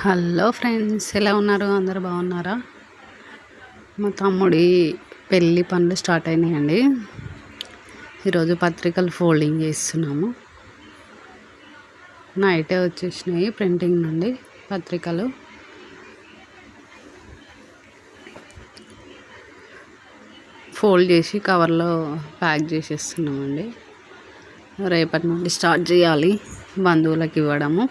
Hello friends, ఎలా ఉన్నారు? అందరు బాగున్నారా? మా తమ్ముడి పెళ్ళి పనులు స్టార్ట్ అయినాయండి. ఈరోజు పత్రికలు ఫోల్డింగ్ చేస్తున్నాము. నైటే వచ్చేసినాయి ప్రింటింగ్ నుండి పత్రికలు. ఫోల్డ్ చేసి కవర్లో ప్యాక్ చేసేస్తున్నామండి. రేపటి నుండి స్టార్ట్ చేయాలి బంధువులకు ఇవ్వడము.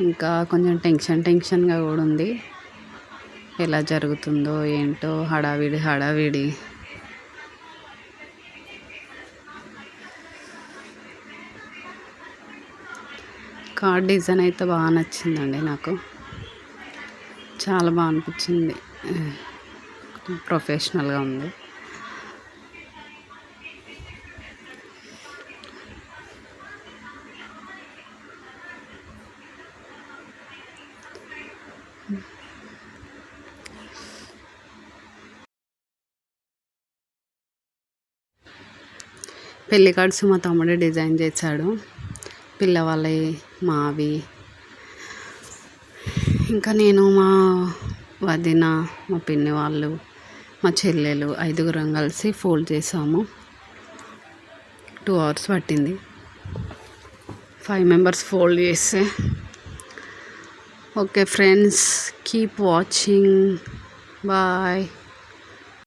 ఇంకా కొంచెం టెన్షన్గా కూడా ఉంది. ఎలా జరుగుతుందో ఏంటో, హడావిడి. కార్డ్ డిజైన్ అయితే బాగా నచ్చిందండి నాకు. చాలా బాగా అనిపించింది. ప్రొఫెషనల్గా ఉంది. పెళ్లి కార్డ్స్ మా తమ్ముడే డిజైన్ చేశాడు. పిల్లవాళ్ళవి, మావి, ఇంకా నేను, మా వదిన, మా పిన్ని వాళ్ళు, మా చెల్లెలు 5గురం కలిసి ఫోల్డ్ చేసాము. 2 hours పట్టింది. 5 members ఫోల్డ్ చేస్తే. Okay friends, keep watching. Bye.